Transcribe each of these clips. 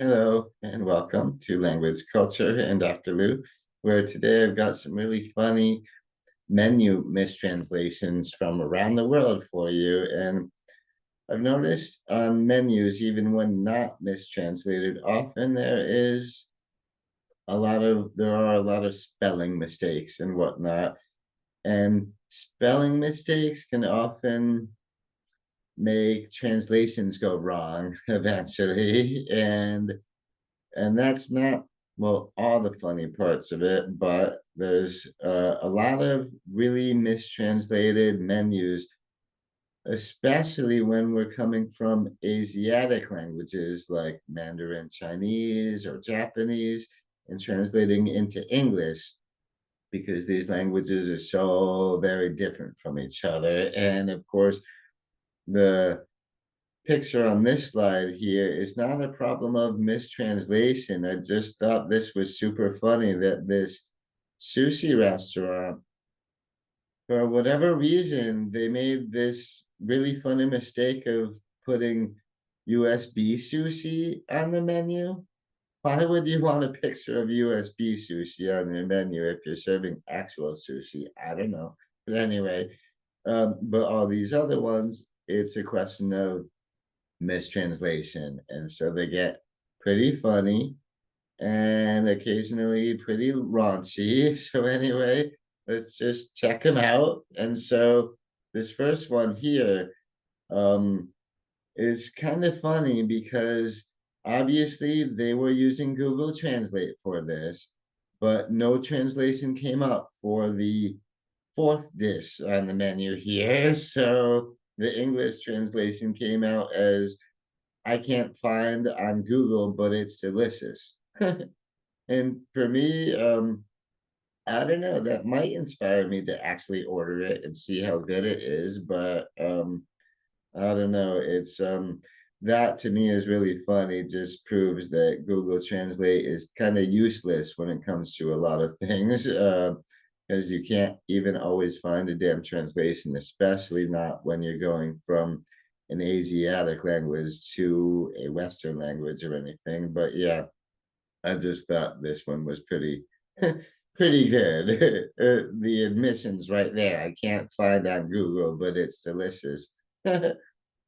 Hello and welcome to Language Culture and Dr. Lou, where today I've got some really funny menu mistranslations from around the world for you. And I've noticed on menus, even when not mistranslated, often there are a lot of spelling mistakes and whatnot. And spelling mistakes can often make translations go wrong eventually. And that's not, well, all the funny parts of it, but there's a lot of really mistranslated menus, especially when we're coming from Asiatic languages like Mandarin Chinese or Japanese and translating into English, because these languages are so very different from each other. And of course, the picture on this slide here is not a problem of mistranslation. I just thought this was super funny that this sushi restaurant, for whatever reason, they made this really funny mistake of putting USB sushi on the menu. Why would you want a picture of USB sushi on your menu if you're serving actual sushi? I don't know. But anyway, but all these other ones, it's a question of mistranslation. And so they get pretty funny and occasionally pretty raunchy. So, anyway, let's just check them out. And so, this first one here um, is kind of funny because obviously they were using Google Translate for this, but no translation came up for the fourth dish on the menu here. So, the English translation came out as I can't find on Google, but it's delicious. And for me, I don't know, that might inspire me to actually order it and see how good it is, but I don't know. It's that to me is really funny. Just proves that Google Translate is kind of useless when it comes to a lot of things. Because you can't even always find a damn translation, especially not when you're going from an Asiatic language to a Western language or anything. But yeah, I just thought this one was pretty pretty good. The admissions right there. I can't find on Google, but it's delicious.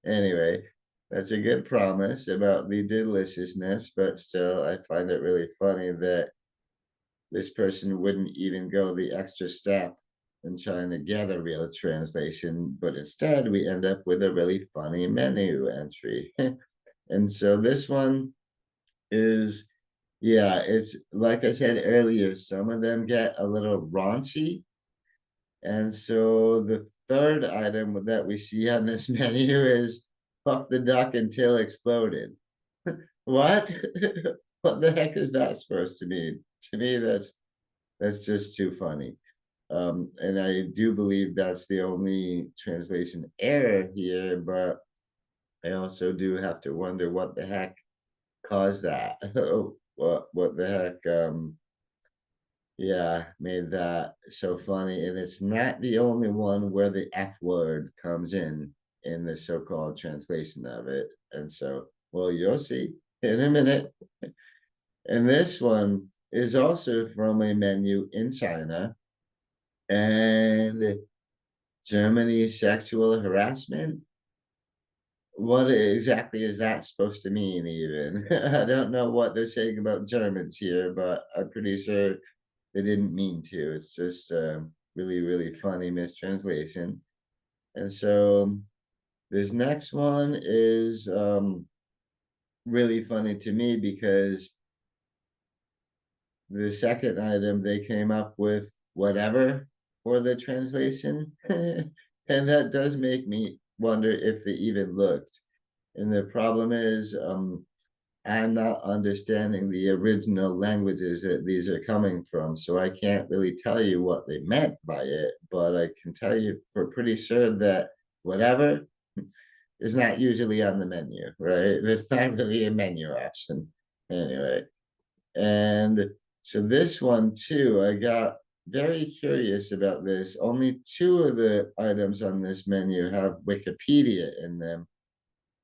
Anyway, that's a good promise about the deliciousness, but still, I find it really funny that this person wouldn't even go the extra step in trying to get a real translation, but instead we end up with a really funny menu entry. And so this one is, yeah, it's like I said earlier, some of them get a little raunchy. And so the third item that we see on this menu is "Fuck the duck until exploded." What? What the heck is that supposed to mean? To me, that's just too funny. And I do believe that's the only translation error here, but I also do have to wonder what the heck caused that. What the heck yeah, made that so funny. And it's not the only one where the F word comes in the so-called translation of it. And so, well, you'll see in a minute. And this one is also from a menu in China. And Germany's sexual harassment. What exactly is that supposed to mean, even? I don't know what they're saying about Germans here, but I'm pretty sure they didn't mean to. It's just a really, really funny mistranslation. And so this next one is really funny to me because the second item they came up with whatever for the translation. And that does make me wonder if they even looked. And the problem is, I'm not understanding the original languages that these are coming from, so I can't really tell you what they meant by it, but I can tell you for pretty sure that whatever is not usually on the menu, right? There's not really a menu option anyway. And so this one too, I got very curious about this. Only two of the items on this menu have Wikipedia in them.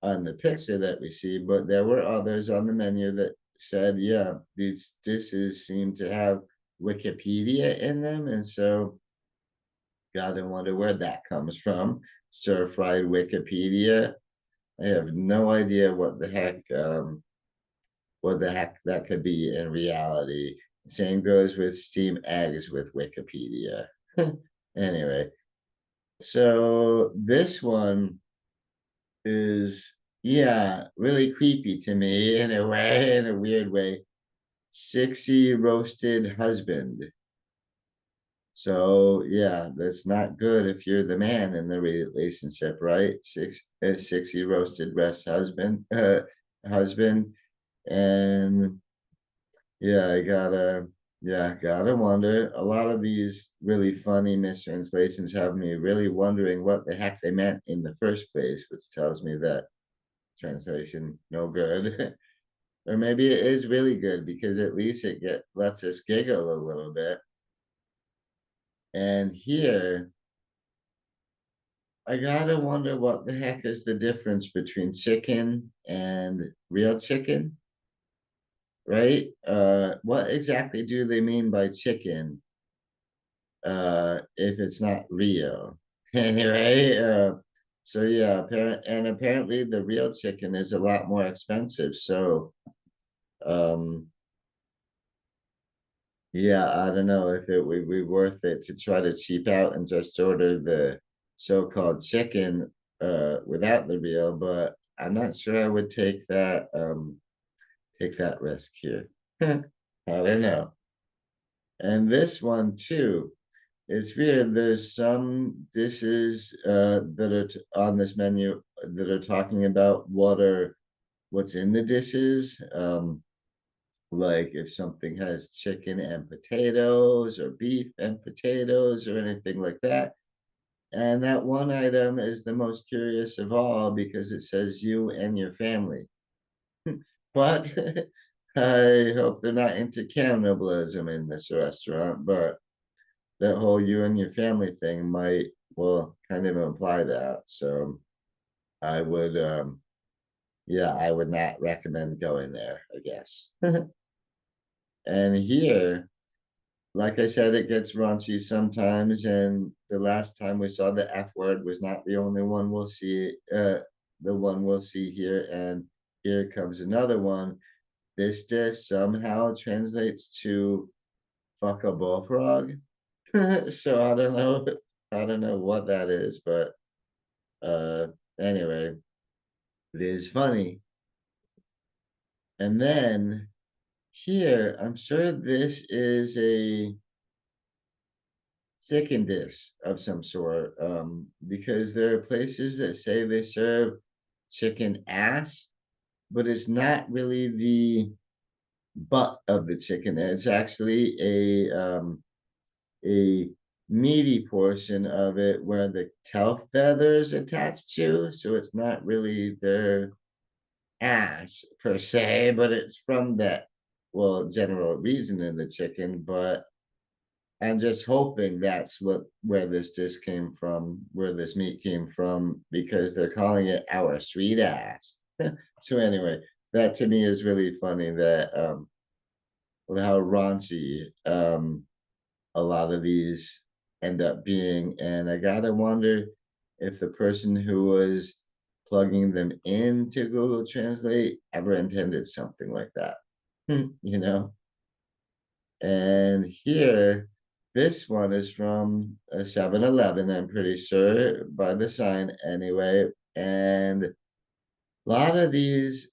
on the picture that we see, but there were others on the menu that said, yeah, these dishes seem to have Wikipedia in them, and so gotta wonder where that comes from. Stir-fried Wikipedia. I have no idea what the heck that could be in reality. Same goes with steamed eggs with Wikipedia. Anyway, so this one is, yeah, really creepy to me in a way, in a weird way. 60 roasted husband. So yeah, that's not good if you're the man in the relationship, right? 60 roasted breast husband. And yeah, gotta wonder. A lot of these really funny mistranslations have me really wondering what the heck they meant in the first place, which tells me that translation no good. Or maybe it is really good because at least it get lets us giggle a little bit. And here, I gotta wonder what the heck is the difference between chicken and real chicken, right? What exactly do they mean by chicken if it's not real? Anyway, so yeah, apparently the real chicken is a lot more expensive. So um yeah, I don't know if it would be worth it to try to cheap out and just order the so-called chicken without the real, but I'm not sure I would take that risk here. I don't know. And this one too, it's weird. There's some dishes that are on this menu that are talking about what's in the dishes. Like if something has chicken and potatoes or beef and potatoes or anything like that. And that one item is the most curious of all because it says you and your family. But I hope they're not into cannibalism in this restaurant, but that whole you and your family thing might, well, kind of imply that. So I would, yeah, I would not recommend going there, I guess. And here, like I said, it gets raunchy sometimes, and the last time we saw the F word was not the only one we'll see, the one we'll see here, and here comes another one. This dish somehow translates to fuck a bullfrog. So I don't know what that is, but uh anyway, it is funny. And then here, I'm sure this is a chicken dish of some sort, because there are places that say they serve chicken ass, but it's not really the butt of the chicken. It's actually a meaty portion of it where the tail feathers attached to, so it's not really their ass per se, but it's from that, well, general reason in the chicken, but I'm just hoping that's where this dish came from, where this meat came from, because they're calling it our sweet ass. So anyway, that to me is really funny that how raunchy a lot of these end up being, and I gotta wonder if the person who was plugging them into Google Translate ever intended something like that. You know? And here, this one is from a 7-Eleven, I'm pretty sure, by the sign anyway. And a lot of these,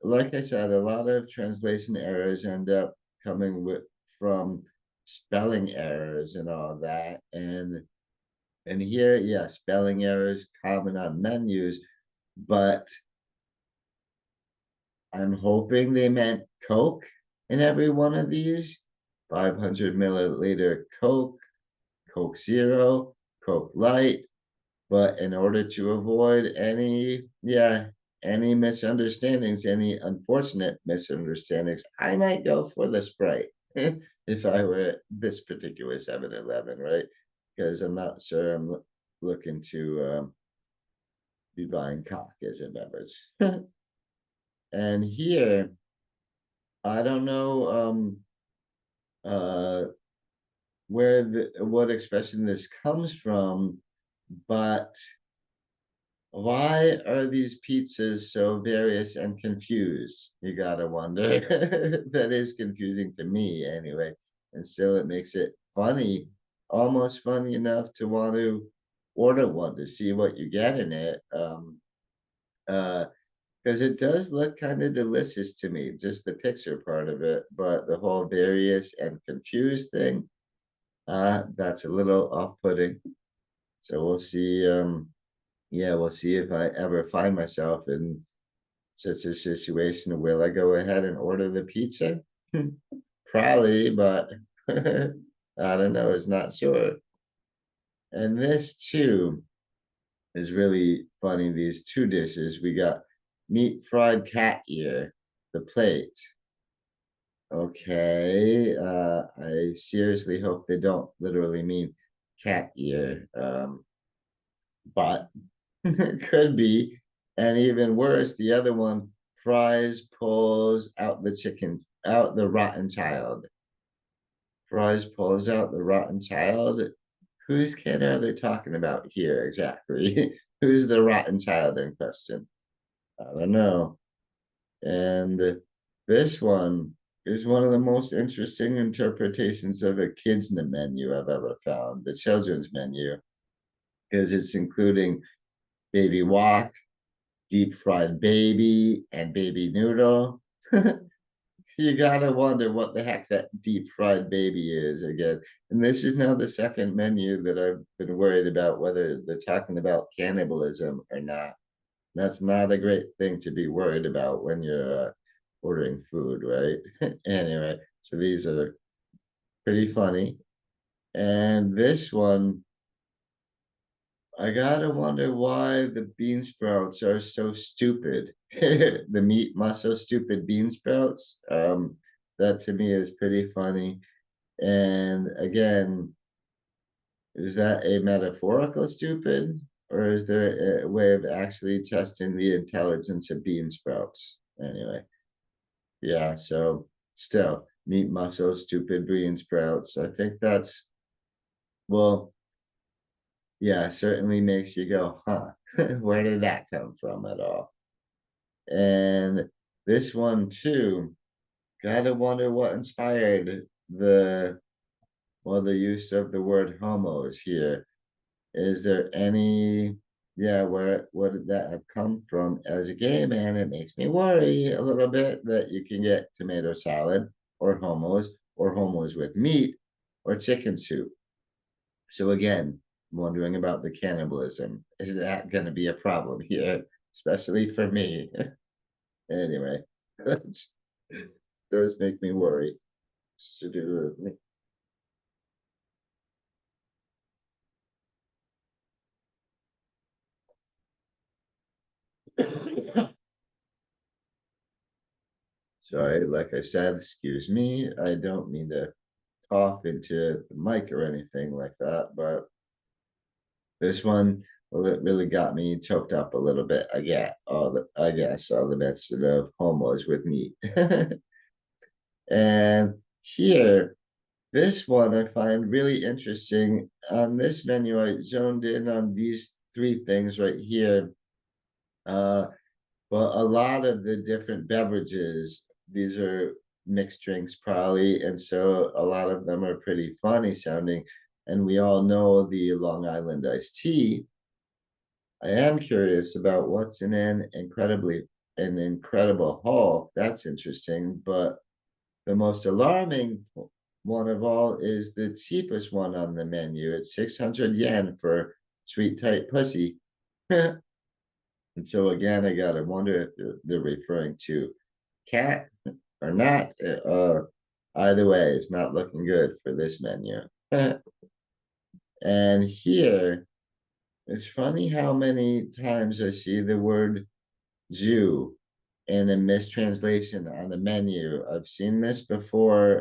like I said, a lot of translation errors end up coming from spelling errors and all that. And here, yeah, spelling errors common on menus, but I'm hoping they meant Coke in every one of these. 500 milliliter Coke, Coke Zero, Coke Light. But in order to avoid any misunderstandings, any unfortunate misunderstandings, I might go for the Sprite if I were at this particular 7-Eleven, right? Because I'm not sure I'm looking to be buying cock as a beverage. And here, I don't know uh where the what expression this comes from, but why are these pizzas so various and confused? You gotta wonder. That is confusing to me anyway. And still it makes it funny, almost funny enough to want to order one to see what you get in it. Uh, because it does look kind of delicious to me, just the picture part of it, but the whole various and confused thing, that's a little off-putting. So we'll see. Yeah, we'll see if I ever find myself in such a situation. Will I go ahead and order the pizza? Probably, but I don't know. It's not sure. And this too is really funny. These two dishes. We got meat fried cat ear, the plate. Okay. I seriously hope they don't literally mean cat ear. But could be. And even worse, the other one, Fries pulls out the chicken, out the rotten child. Fries pulls out the rotten child. Whose kid are they talking about here exactly? Who's the rotten child in question? I don't know. And this one is one of the most interesting interpretations of a kids' menu I've ever found, the children's menu, because it's including baby walk, deep fried baby, and baby noodle. You gotta wonder what the heck that deep fried baby is again. And this is now the second menu that I've been worried about whether they're talking about cannibalism or not. That's not a great thing to be worried about when you're ordering food, right? Anyway, so these are pretty funny. And this one, I gotta wonder why the bean sprouts are so stupid. The meat muscle stupid bean sprouts. That to me is pretty funny. And again, is that a metaphorical stupid, or is there a way of actually testing the intelligence of bean sprouts? Anyway, yeah, so still meat muscle stupid bean sprouts. I think that's well, yeah, certainly makes you go, huh, where did that come from at all? And this one too, gotta wonder what inspired the well, the use of the word homos here. Is there any yeah, where did that have come from? As a gay man, it makes me worry a little bit that you can get tomato salad or homos with meat or chicken soup. So again, I'm wondering about the cannibalism. Is that going to be a problem here, especially for me? Anyway, that's does make me worry. To do with me. Sorry, like I said, excuse me. I don't mean to cough into the mic or anything like that, but this one, well, it really got me choked up a little bit. I guess all the mention of homos with meat. And here, this one I find really interesting. On this menu, I zoned in on these three things right here. Uh, well, a lot of the different beverages, these are mixed drinks probably, and so a lot of them are pretty funny sounding. And we all know the Long Island iced tea. I am curious about what's in an incredible Hulk. That's interesting, but the most alarming one of all is the cheapest one on the menu. It's 600 yen for sweet tight pussy. And so again, I gotta wonder if they're referring to cat or not. Either way, it's not looking good for this menu. And here, it's funny how many times I see the word Jew in a mistranslation on the menu. I've seen this before,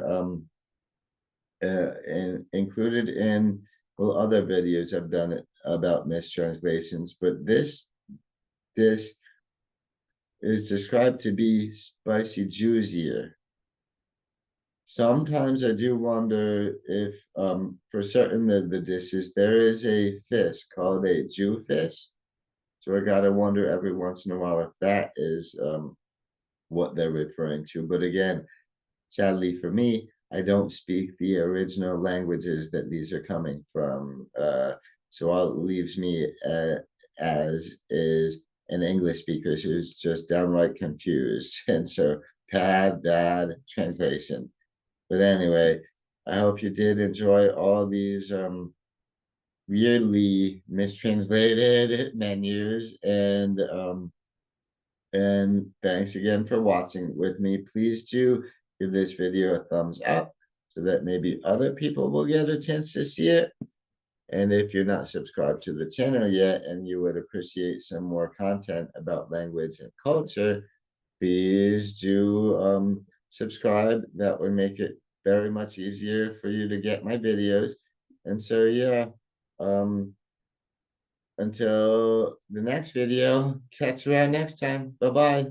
and included in well other videos I've done it about mistranslations, but this this is described to be spicy juicier. Sometimes I do wonder if, for certain of the dishes, there is a fish called a jewfish. So I gotta wonder every once in a while if that is, what they're referring to. But again, sadly for me, I don't speak the original languages that these are coming from. So all it leaves me as is an English speaker who's just downright confused. And so bad translation. But anyway, I hope you did enjoy all these weirdly mistranslated menus and thanks again for watching with me. Please do give this video a thumbs up so that maybe other people will get a chance to see it. And if you're not subscribed to the channel yet and you would appreciate some more content about language and culture, please do subscribe. That would make it very much easier for you to get my videos. And so, yeah, um, until the next video, catch you around next time. Bye-bye.